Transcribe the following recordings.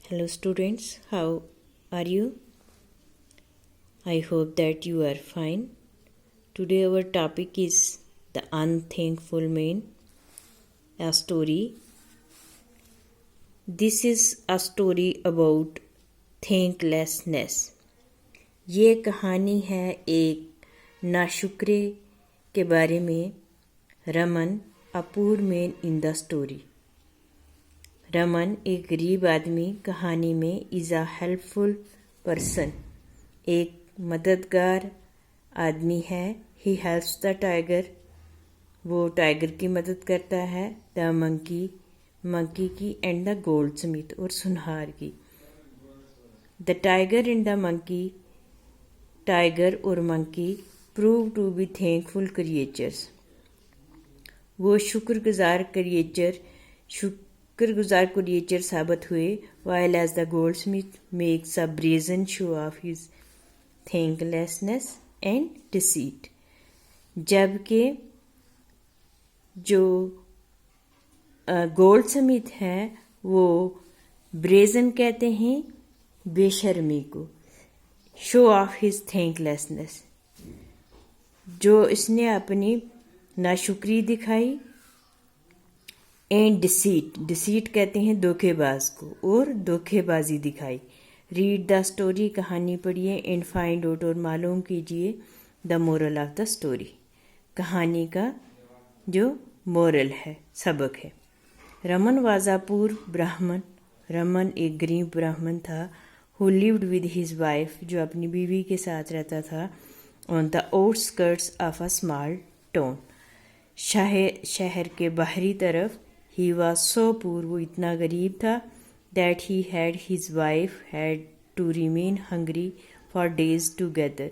Hello students, how are you? I hope that you are fine. Today our topic is The Unthankful Man, a story. This is a story about thanklessness. ये कहानी है एक नाशुक्रे के बारे में. Raman, a poor man in the story. Raman एक गरीब आदमी कहानी में इज़ अ हेल्पफुल पर्सन, एक मददगार आदमी है. ही हेल्प्स द टाइगर, वो टाइगर की मदद करता है. द मंकी की एंड द गोल्ड स्मिथ और सुनहार की. The tiger and the monkey, tiger और monkey prove to be thankful creatures. वो शुक्रगुजार क्रिएचर साबित हुए. while as the goldsmith makes a brazen show of his thanklessness and deceit. जबकि जो गोल्ड स्मिथ है वो ब्रेजन कहते हैं बेशर्मी को. शो ऑफ हिज थैंकलेसनेस, जो इसने अपनी नाशुक्री दिखाई. एंड डिसीट कहते हैं धोखेबाज को, और धोखेबाजी दिखाई. रीड द स्टोरी, कहानी पढ़िए. एंड फाइंड आउट, और मालूम कीजिए the moral of the story, कहानी का जो मोरल है, सबक है. रमन वाज अ पुअर ब्राह्मण. रमन एक गरीब ब्राह्मण था. Who lived with his wife, जो अपनी बीवी के साथ रहता था. On the outskirts of a small town, शहर के बाहरी तरफ. ही वॉज सो पुअर, वो इतना गरीब था. That he had his wife had to remain hungry for days together.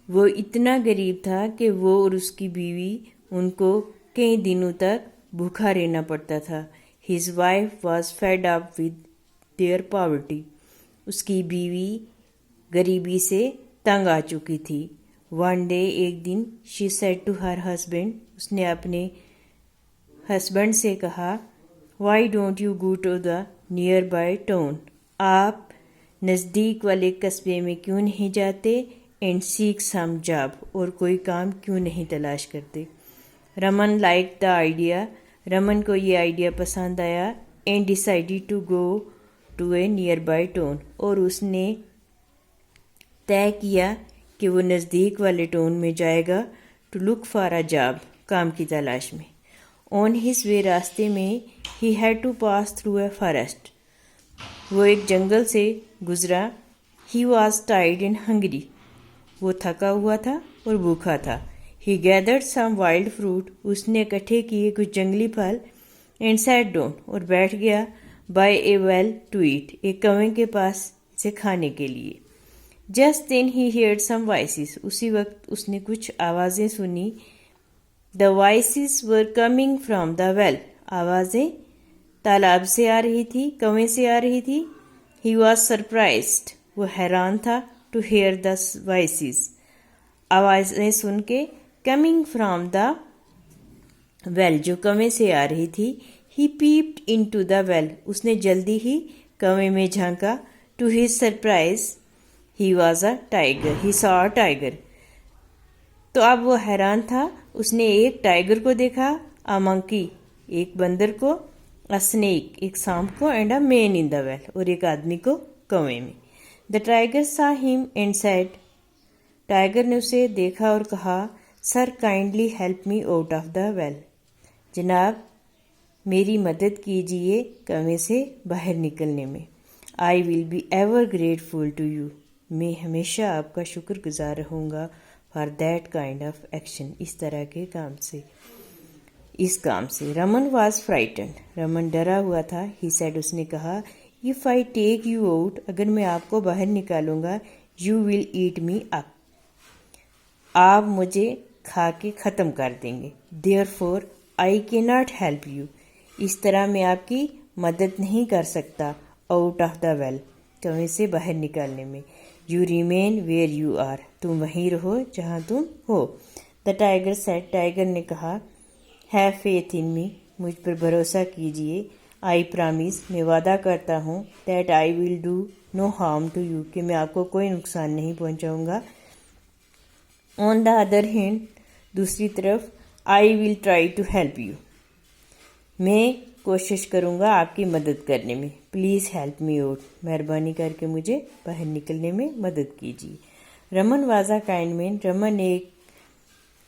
वो इतना गरीब था कि वो और उसकी बीवी, उनको कई दिनों तक भूखा रहना पड़ता था. His wife was fed up with their poverty, उसकी बीवी गरीबी से तंग आ चुकी थी. वन डे, एक दिन, she said to her husband, उसने अपने हस्बैंड से कहा. Why don't you go to the nearby town, आप नज़दीक वाले कस्बे में क्यों नहीं जाते. एंड सीक सम जॉब, और कोई काम क्यों नहीं तलाश करते. Raman like the idea, Raman को ये आइडिया पसंद आया. And decided to go to a nearby town, और उसने तय किया कि वो नज़दीक वाले टाउन में जाएगा. To look for a job, काम की तलाश में. ऑन हिज वे, रास्ते में. He had to pass through a forest, वो एक जंगल से गुजरा. He was tired and hungry, वो थका हुआ था और भूखा था. He gathered some wild fruit, उसने इकट्ठे किए कुछ जंगली फल. एंड सैट डाउन, और बैठ गया. By a well to eat, एक कुएं के पास इसे खाने के लिए. Just then he heard some voices, उसी वक्त उसने कुछ आवाज़ें सुनी. The voices were coming from the well, आवाज़ें तालाब से आ रही थी, कुएं से आ रही थी. ही वॉज सरप्राइज्ड, वो हैरान था. टू हेयर द वॉइसेस, आवाज़ें सुन के. कमिंग फ्रॉम द वेल, जो कुएं से आ रही थी. He peeped into the well, उसने जल्दी ही कुएं में झांका. To his surprise, he was a tiger, he saw a tiger. तो अब वो हैरान था, उसने एक टाइगर को देखा. अ मंकी, एक बंदर को. अ स्नेक, एक सांप को. And a man in the well, और एक आदमी को कुएं में. The tiger saw him and said, tiger ने उसे देखा और कहा. Sir, kindly help me out of the well, जनाब मेरी मदद कीजिए कुएं से बाहर निकलने में. I will be ever grateful to you, मैं हमेशा आपका शुक्रगुजार रहूँगा. For that kind of action, इस तरह के काम से, इस काम से. रमन वॉज फ्राइटन्ड, रमन डरा हुआ था. ही सेड, उसने कहा. If I take you out, अगर मैं आपको बाहर निकालूंगा. You will eat me up, आप मुझे खा के ख़त्म कर देंगे. Therefore I can not help you, इस तरह मैं आपकी मदद नहीं कर सकता. आउट ऑफ द वेल, कुएं से बाहर निकालने में. You remain where you are, तुम वहीं रहो जहाँ तुम हो. द टाइगर सेड, टाइगर ने कहा. हैव फेथ इन मी, मुझ पर भरोसा कीजिए. आई प्रॉमिस, मैं वादा करता हूँ, that I will do no harm to you, कि मैं आपको कोई नुकसान नहीं पहुँचाऊँगा। ऑन द अदर हैंड, दूसरी तरफ, I will try to help you, मैं कोशिश करूँगा आपकी मदद करने में। प्लीज़ हेल्प मी आउट, मेहरबानी करके मुझे बाहर निकलने में मदद कीजिए। Raman was a kind man, Raman एक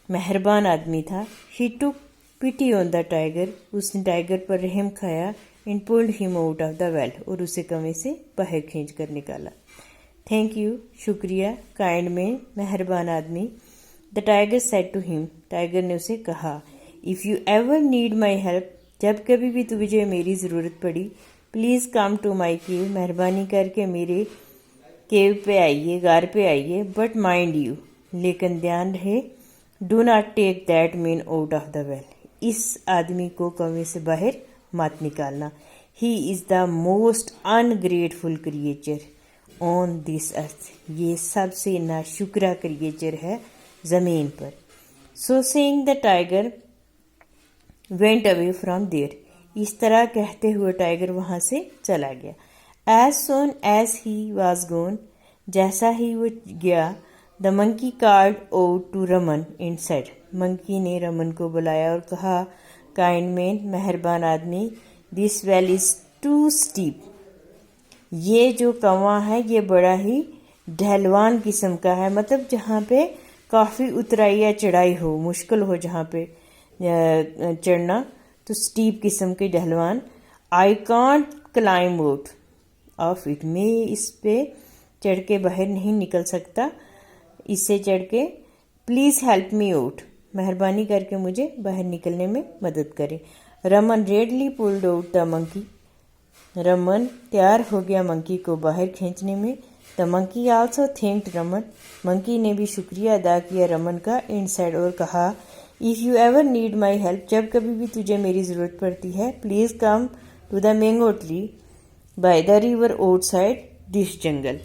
मेहरबान आदमी था। He took pity on the tiger, उसने टाइगर पर रहम खाया। And pulled him out of the well, और उसे कुएं से बाहर खींच कर निकाला। थैंक यू, शुक्रिया, काइंड मैन, मेहरबान आदमी। The tiger said to him, tiger ने उसे कहा, if you ever need my help, जब कभी भी तुझे मेरी ज़रूरत पड़ी, प्लीज़ कम टू माई केव, मेहरबानी करके मेरे केव पे आइए, गार पे आइए। बट माइंड यू, लेकिन ध्यान रहे, do not take that man out of the well, इस आदमी को कुएं से बाहर मत निकालना। He is the most ungrateful creature on this earth, ये सबसे नाशुक्रा क्रिएचर है ज़मीन पर। So saying the tiger went away from there, इस तरह कहते हुए टाइगर वहाँ से चला गया। As soon as he was gone, जैसा ही वो गया, the monkey called out to Raman and said, monkey ने रमन को बुलाया और कहा, काइंड मैन, मेहरबान आदमी, this well is too steep, ये जो कुआं है ये बड़ा ही ढलवान किस्म का है, मतलब जहाँ पे काफ़ी उतराई या चढ़ाई हो, मुश्किल हो जहाँ पे चढ़ना, तो स्टीप किस्म के ढलवान। I can't climb out of it, मैं इस पे चढ़ के बाहर नहीं निकल सकता, इससे चढ़ के। प्लीज़ हेल्प मी आउट, मेहरबानी करके मुझे बाहर निकलने में मदद करें। Raman readily pulled out the monkey, Raman तैयार हो गया मंकी को बाहर खींचने में। The monkey also thanked Raman, monkey ने भी शुक्रिया अदा किया रमन का। एंड सेड, और कहा, if you ever need my help, जब कभी भी तुझे मेरी ज़रूरत पड़ती है, please come to the mango tree by the river outside this jungle,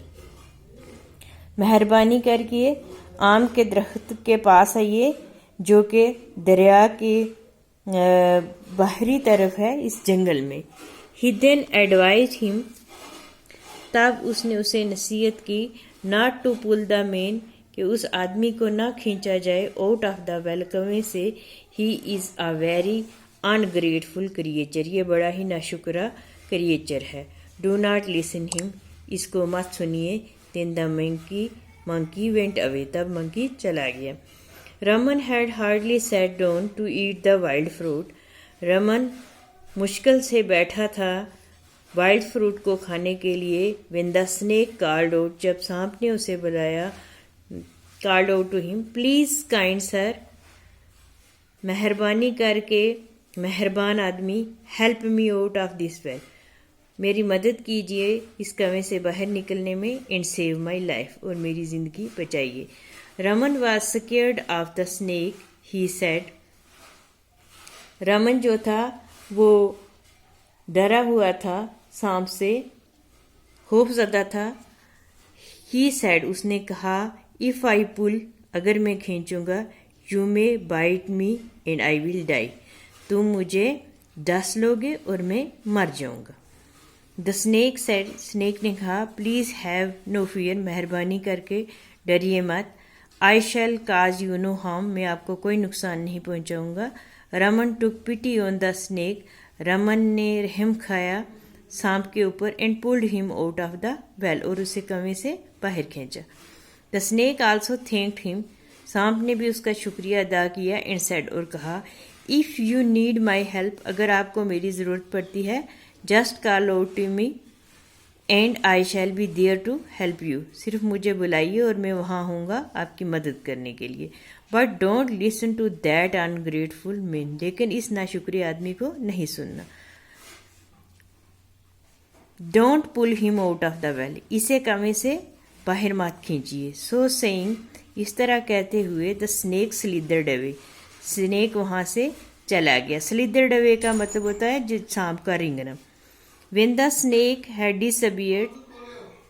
मेहरबानी करके आम के दरख्त के पास आइए जो कि दरिया के बाहरी तरफ है इस जंगल में। ही देन एडवाइज हिम, तब उसने उसे नसीहत की, not to pull the man, कि उस आदमी को ना खींचा जाए, आउट ऑफ द वेल, कुएं से। He is a very ungrateful creature, ये बड़ा ही नाशुक्रा क्रिएचर है। डू नॉट लिसन हिम, इसको मत सुनिए। Then the monkey went away, तब मंकी चला गया। Raman had hardly sat down to eat the wild fruit, Raman मुश्किल से बैठा था वाइल्ड फ्रूट को खाने के लिए। When the snake called out, जब सांप ने उसे बुलाया, called out to him, please kind sir, मेहरबानी करके मेहरबान आदमी, help me out of this well, मेरी मदद कीजिए इस कुएं से बाहर निकलने में। एंड सेव माई लाइफ, और मेरी ज़िंदगी बचाइए। Raman was scared of the snake, he said, Raman जो था वो डरा हुआ था सांप से, खौफज़दा था। ही सेड, उसने कहा, इफ़ आई पुल, अगर मैं खींचूंगा, you may bite me and I will die, तुम मुझे डस लोगे और मैं मर जाऊंगा। द स्नेक सेड, स्नेक ने कहा, प्लीज़ हैव नो फियर, मेहरबानी करके डरिए मत। I shall cause you no harm, मैं आपको कोई नुकसान नहीं पहुंचाऊंगा। Raman took pity on the snake, Raman ने रहम खाया सांप के ऊपर। And pulled him out of the well, और उसे कुएं से बाहर खींचा। The snake also thanked him, सांप ने भी उसका शुक्रिया अदा किया। एंड सेड, और कहा, if you need my help, अगर आपको मेरी ज़रूरत पड़ती है, just call out to me and I shall be there to help you, सिर्फ मुझे बुलाइए और मैं वहाँ हूँगा आपकी मदद करने के लिए। But don't listen to that ungrateful man, लेकिन इस नाशुक्रिया आदमी को नहीं सुनना। Don't pull him out of the well, इसे कुएं से बाहर मत खींचिए। सो सेइंग, इस तरह कहते हुए, द स्नेक स्लिदर्ड अवे, स्नेक वहाँ से चला गया। स्लिदर्ड अवे का मतलब होता है जो सांप का रिंगना। When the snake had disappeared,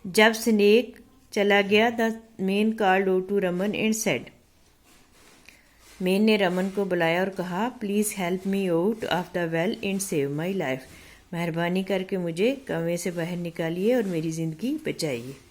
जब स्नेक चला गया, the man called out to Raman and said, मैन ने रमन को बुलाया और कहा, please help me out of the well and save my life, مہربانی کر کے مجھے کنویں سے باہر نکالیے اور میری زندگی بچائیے۔